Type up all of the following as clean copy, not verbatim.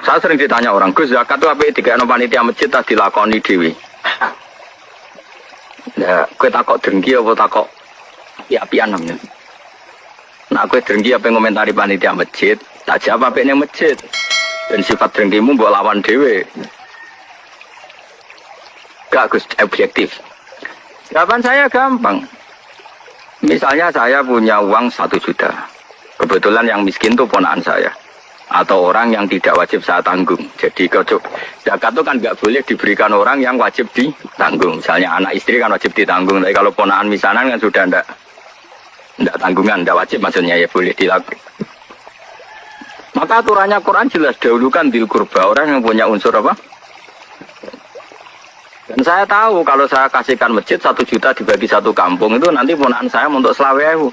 Saya sering ditanya orang, Gus, zakat itu apa? Tiga panitia masjid tak dilakoni dewi. Ya, kue takok dengki apa takok api-apian namanya. Nah, kue dengki apa ngomentari panitia masjid, tak jawab apa yang masjid. Dan sifat dengkimu mbok lawan dewi. Gak, Gus, objektif. Jawaban saya gampang. Misalnya saya punya uang 1 juta. Kebetulan yang miskin itu ponakan saya. Atau orang yang tidak wajib saya tanggung. Jadi zakat itu kan nggak boleh diberikan orang yang wajib ditanggung. Misalnya anak istri kan wajib ditanggung. Tapi kalau ponakan misanan kan sudah ndak tanggungan, ndak wajib maksudnya ya boleh dilakukan. Maka aturannya Quran jelas dahulukan dil kurba, orang yang punya unsur apa? Dan saya tahu kalau saya kasihkan masjid 1 juta dibagi 1 kampung itu nanti ponakan saya untuk selawehu.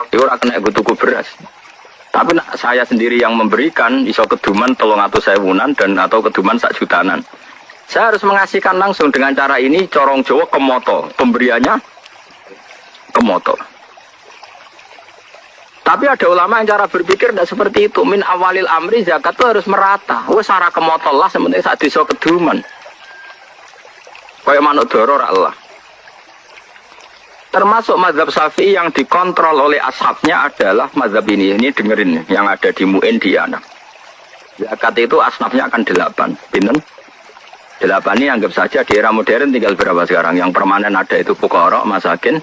Itu orang kena tuku beras. Tapi saya sendiri yang memberikan iso keduman 300.000-an dan atau keduman 1 jutaan. Saya harus mengasihkan langsung dengan cara ini corong Jawa kemoto, pemberiannya kemoto. Tapi ada ulama yang cara berpikir tidak seperti itu. Min awalil amri zakat itu harus merata. Wes sara kemoto lah sementing sak desa keduman. Kayak manuk doro Allah. Termasuk mazhab Syafi'i yang dikontrol oleh ashabnya adalah mazhab ini. Ini dengerin yang ada di Mu'in di Anak. Zakat itu asnafnya akan 8. Pinten? 8 ini anggap saja di era modern tinggal berapa sekarang? Yang permanen ada itu fuqara, masakin.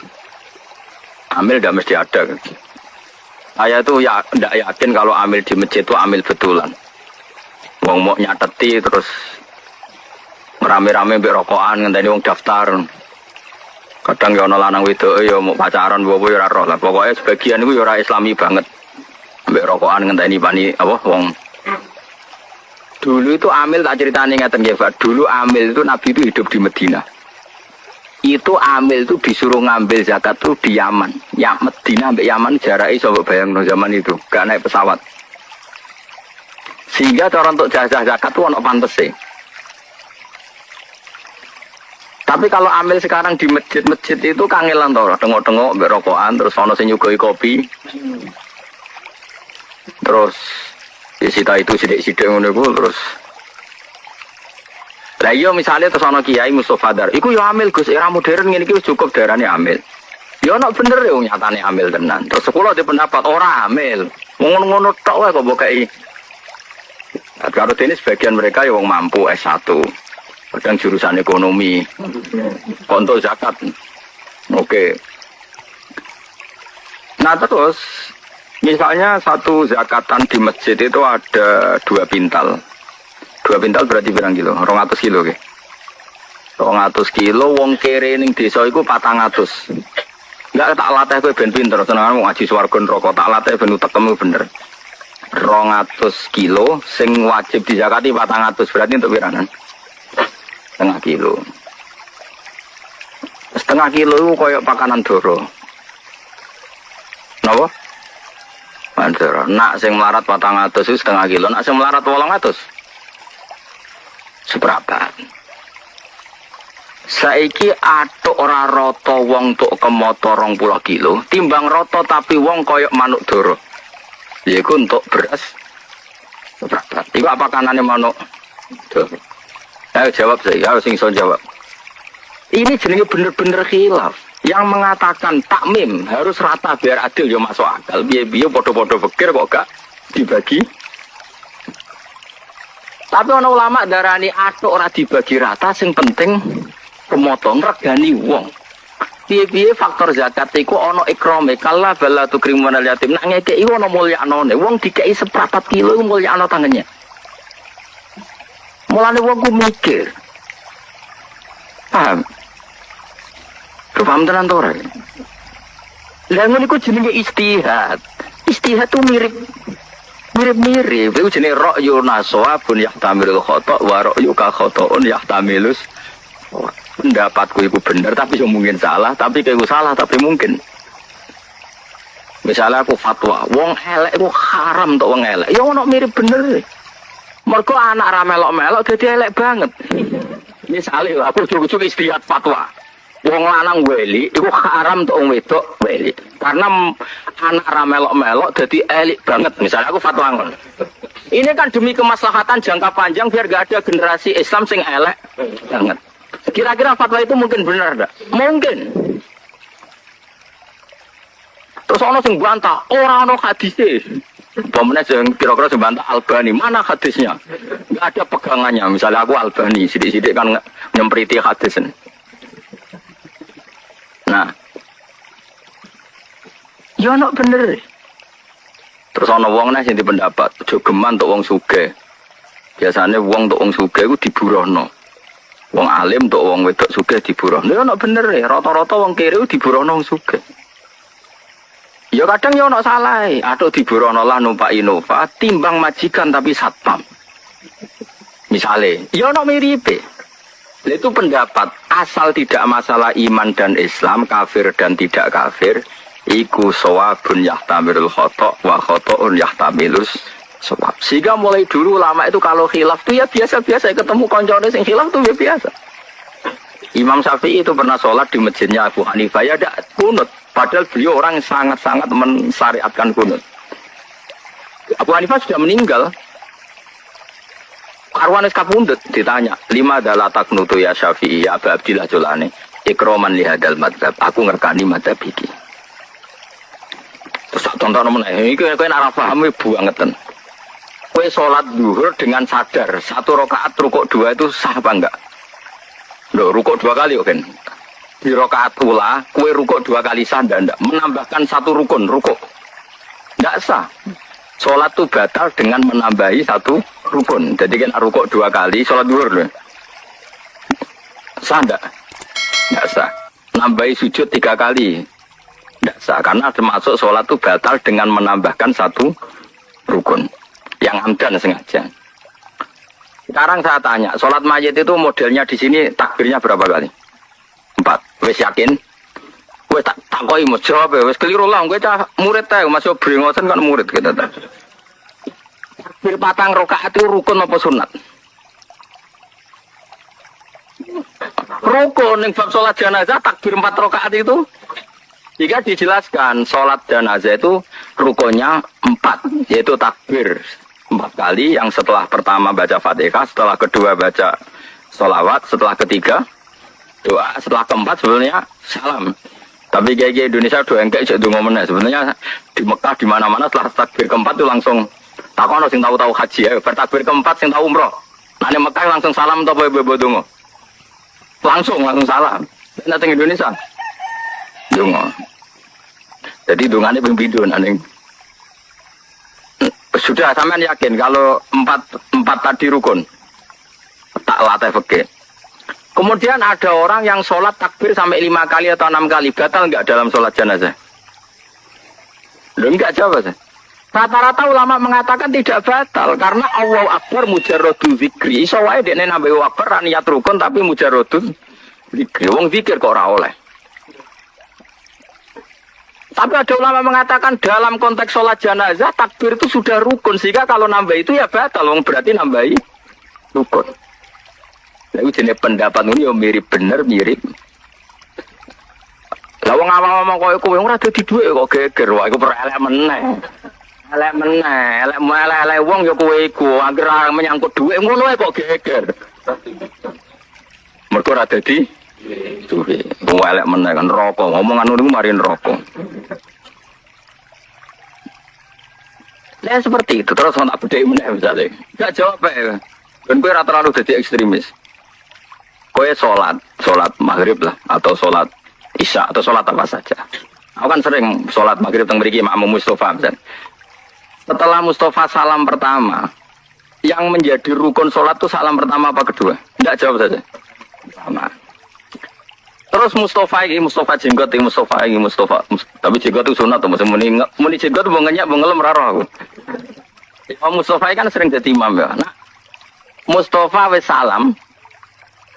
Amil tidak mesti ada. Saya itu ya tidak yakin kalau amil di masjid itu amil betulan. Wong mau nyateti terus rame-rame berokokan ngenteni wong daftar. Kadang ya ana lanang wedok ya mau pacaran bobo ya ora roh lah. Pokoke sebagian iku ya ora islami banget. Ambek rokokan ngenteni pani apa wong. Dulu itu amil tak ceritani ngaten nggih, Pak. Dulu amil itu Nabi itu hidup di Madinah. Itu amil itu disuruh ngambil zakat tuh di Yaman. Ya Madinah ambek Yaman jarake iso mbok bayangno zaman itu, gak naik pesawat. Sehingga cara untuk jajah zakat tuh ono pantese. Tapi kalau ambil sekarang di masjid-masjid itu kangelan tau, tengok-tengok berokokan, terus ono sing nyugoi kopi, terus disita itu sidik-sidik ngono iku terus. Lah iya misalnya terus ono kiai Mustofa Dar, iku yo amil Gus, era modern ngene iki wis cukup darane amil. Yo ono bener yo nyatane amil tenan. Terus sekolah di pendapat ora amil. Ngono-ngono tok wae kok mbok kei. Karo dene sebagian mereka yo wong mampu S1. Kadang jurusan ekonomi, konto zakat, oke. Nah terus, misalnya satu zakatan di masjid itu ada 2 pintal. 2 pintal berarti berapa kilo? 200 kilo, oke. 200 kilo, wong kere ning desa itu 400. Enggak tak latih kowe ben pinter, senengan mau ngaji swarga neraka, tak latih ben utekmu bener. 200 kilo, sing wajib dizakati 400, berarti untuk piranan? 1/2 kilo. 1/2 kilo itu kayak pakanan doro. Napa? Mandara. Nak sing melarat 400 itu 1/2 kilo. Nak sing melarat 800. Seberapa? Saiki atuk ora rata wong tuk kemoto 20 kilo. Timbang rata tapi wong koyok manuk doro. Yaiku untuk beras. Seberapa? Iku apa kanane manuk doro? Ayo jawab saya, sing iso jawab. Ini jenenge bener-bener khilaf. Yang mengatakan takmim harus rata biar adil ya masuk akal. Biar podo-podo pikir kok gak dibagi. Tapi ana ulama darani atuk ora dibagi rata, sing penting pemotong regani wong. Piye-piye faktor zakat iku ana ikrame, kala bala tukrimun al yatim. Nek ngekeki ana mulyanane, wong dikeki 1/4 kilo iku mulyana tangannya. Mulane wong ku mikir. Paham? Paham tenan to ora? Lah ngono iku jenenge istihad. Istihad tuh mirip-mirip. Iku jenenge ra'yu nasabun yahtamilul khata' wa ra'yu ka khata'un yahtamilus. Pendapatku iku bener tapi yo mungkin salah, tapi kayakku salah tapi mungkin. Misalnya aku fatwa, wong elek iku haram tok wong elek. Ya ono mirip bener. Mergo anak ra melok-melok dadi elek banget. Misalnya aku ujug-ujug istihad fatwa. Wong lanang weli iku haram untuk wong wedok weli. Karena anak ra melok-melok dadi elik banget. Misalnya aku fatwa ngono. Ini kan demi kemaslahatan jangka panjang biar gak ada generasi Islam sing elek banget. Kira-kira fatwa itu mungkin benar enggak? Mungkin. Terus ono sing bantah, ora ono hadise. Pemene sing kira-kira sing bantah Albani, mana hadisnya? Enggak ada pegangannya. Misalnya aku Albani, sidik-sidik kan nyempriti hadis. Nah, ya ono bener. Terus ono wong nek sing pendapat jogeman untuk wong sugih. Biasane wong untuk wong sugih iku diburohno. Wong alim untuk wong wedok sugih diburohno. Ya ono bener e, rata-rata wong kere diburohno wong sugih. Ya kadang ya ono salah e, atuk diburohno lah numpak Innova timbang majikan tapi satpam. Misale, ya ono miripe. Itu pendapat asal tidak masalah iman dan Islam, kafir dan tidak kafir, iku sawabun yahtamilul khata' wa khata'un yahtamilus sawab. Sehingga mulai dulu ulama itu kalau khilaf tuh ya biasa-biasa, ketemu koncone sing khilaf tuh ya biasa. Imam Syafi'i itu pernah sholat di masjidnya Abu Hanifah ya ada kunut, padahal beliau orang sangat-sangat mensyariatkan kunut. Abu Hanifah sudah meninggal. Arwanis kapundut ditanya, 5 adalah taknutu ya Syafi'i ya Abu Abdillah Jolani ikroman lihadal madhab, aku ngerkani madhab iki. Terus tonton meneh, iki kowe nek ora paham buangeten. Kowe salat zuhur dengan sadar 1 rakaat rukuk 2 itu sah apa enggak? Lho, rukuk 2 kali kan. Di rakaat ula, kowe rukuk 2 kali sah ndak? Menambahkan 1 rukun rukuk. Enggak sah. Salat itu batal dengan menambahi 1 rukun. Jadi kan rukuk 2 kali, salat zuhur lho. Sah enggak? Enggak sah. Nambahi sujud 3 kali. Enggak sah. Karena termasuk salat itu batal dengan menambahkan 1 rukun. Yang amdan sengaja. Sekarang saya tanya, salat mayit itu modelnya di sini takbirnya berapa kali? 4. Wis yakin? Kowe tak takoki mesti jawab wis keliru lah kowe cah murid ta masuk brengosen kan murid kita ta. Takbir 4 rakaat itu rukun apa sunat? Rukun ning bab salat jenazah takbir 4 rakaat itu jika dijelaskan salat jenazah itu rukunnya 4 yaitu takbir 4 kali yang setelah pertama baca Fatihah, setelah kedua baca sholawat, setelah ketiga doa, setelah keempat sebenarnya salam. Tapi kayak Indonesia doa enggak cek donga meneh. Sebenarnya di Mekah di mana-mana setelah takbir keempat itu langsung takono sing tahu-tahu haji ya, bertakbir keempat sing tahu umroh. Nah, di Mekah langsung salam to apa bebo donga. Langsung salam. Nek teng Indonesia donga. Jadi dongane ping pindho ning sudah sampean yakin kalau 4 tadi rukun. Tak latih fikih. Kemudian ada orang yang sholat takbir sampai 5 kali atau 6 kali. Batal enggak dalam sholat jenazah? Loh enggak jawab. Rata-rata ulama mengatakan tidak batal. Karena Allahu Akbar mujarradu zikri. Iso wae dekne nambah Allahu Akbar niat rukun tapi mujarradu zikri. Wong zikir kok ora oleh. Tapi ada ulama mengatakan dalam konteks sholat jenazah takbir itu sudah rukun. Sehingga kalau nambah itu ya batal. Wong berarti nambahi rukun. Lalu jenis pendapat ini yang mirip bener mirip. Lah wong awam-awam koyo kowe ora dadi dhuwit kok geger wae iku perelek meneh. Elek wong ya kowe iku anggere menyangkut dhuwit ngono ae kok geger. Mergo ora dadi dhuwit. Wong elek meneh kan neraka ngomongan niku mari neraka. Lah seperti itu terus tak bedhek meneh misale. Enggak jawab ae. Ben kowe ora terlalu dadi ekstremis. Kowe sholat maghrib lah atau sholat isya atau sholat apa saja. Aku kan sering sholat maghrib teng mriki makmum Mustafa. Setelah Mustafa salam pertama, yang menjadi rukun sholat itu salam pertama apa kedua? Tidak jawab saja. Sama. Terus Mustafa jenggot ini Mustafa. Tapi jenggot itu sunat tuh, muni jenggot mau ngenyak mau ngelem raro aku. Mustafa kan sering jadi imam ya. Nah, Mustafa wis salam.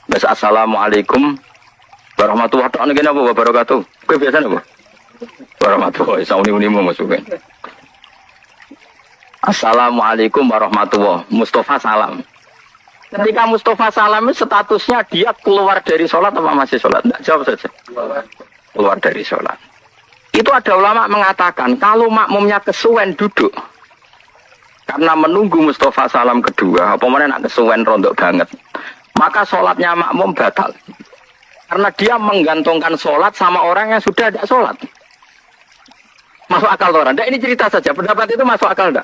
Assalamualaikum warahmatullahi wabarakatuh. Kowe biasa napa? Warahmatullahi sauni-unimu masuke. Assalamualaikum warahmatullahi. Mustafa salam. Ketika Mustafa Salam statusnya dia keluar dari sholat atau masih sholat? Tidak, jawab saja. Keluar dari sholat. Itu ada ulama mengatakan kalau makmumnya kesuwen duduk karena menunggu Mustafa Salam kedua, apa mana nak kesuwen rondok banget, maka sholatnya makmum batal. Karena dia menggantungkan sholat sama orang yang sudah tidak sholat. Masuk akal orang? Nah, ini cerita saja. Pendapat itu masuk akal enggak?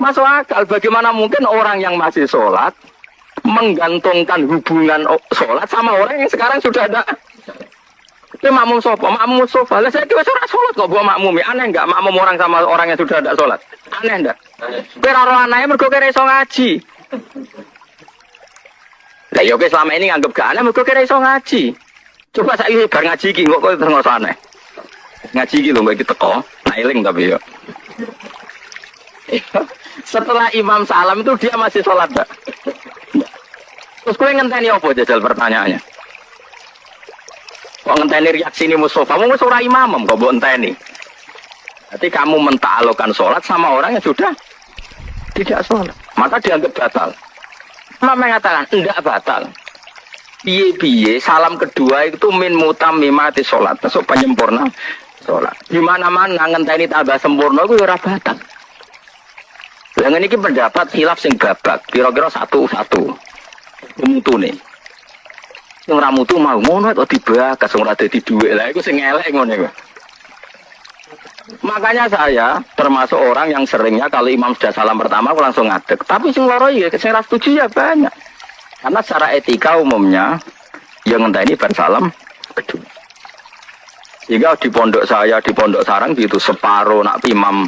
Masuk akal. Bagaimana mungkin orang yang masih sholat menggantungkan hubungan sholat sama orang yang sekarang sudah ada? Itu makmum sofa, makmum sofa. Lah saya kira orang sholat kok buat makmum. Aneh enggak makmum orang sama orang yang sudah ada sholat? Aneh enggak? Pero anaknya mergo kira iso ngaji. Lah yo selama ini nganggep gak aneh mergo kira iso ngaji. Coba saya bar ngaji iki kok terus aneh. Ngaji iki lho mbak iki teko, nailing tapi yo. Setelah Imam Salam itu dia masih sholat enggak? Terus kowe ngenteni apa jajal pertanyaannya? Kok ngenteni reaksi ini Mustafa? Mau ora imam kok mbok enteni. Berarti kamu mentaklukkan sholat sama orang yang sudah tidak sholat. Maka dianggap batal. Mama mengatakan, enggak batal. Piye-piye, salam kedua itu min mutammimati sholat. Masuk penyempurna sholat. Di mana-mana ngenteni tambah sempurna itu ora batal. Yang ini pendapat khilaf sing babak. Kira-kira satu-satu. Mutu nih. Yang ramutu mau ngono atau dibakas. Yang ada di duit lah. Itu sing elek ngono ya. Makanya saya termasuk orang yang seringnya kalau imam sudah salam pertama aku langsung ngadeg. Tapi sing loro ya sing ra setuju ya banyak. Karena secara etika umumnya yang ngenteni bar salam kedua. Jika di pondok saya di pondok sarang gitu separuh nak imam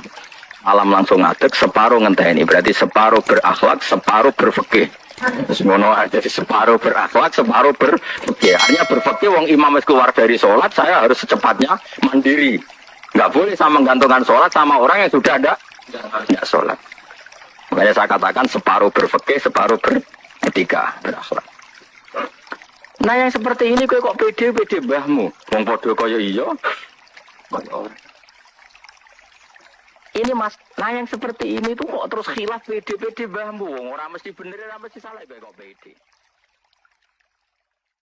salam langsung ngadeg, separuh ngenteni. Berarti separuh berakhlak, separuh berfikih. Semono jadi separuh berakhlak, separuh berfikih. Artinya berfikih wong imam wis keluar dari sholat, saya harus secepatnya mandiri. Nggak boleh sama menggantungkan sholat sama orang yang sudah ada tidak sholat. Makanya saya katakan separuh berfikih, separuh beretika, berakhlak. Nah yang seperti ini kok pede mbahmu, wong podo kaya iya. Ini mas, nah yang seperti ini tuh kok terus khilaf pede mbahmu, wong ora mesti bener, ora mesti salah kok pede.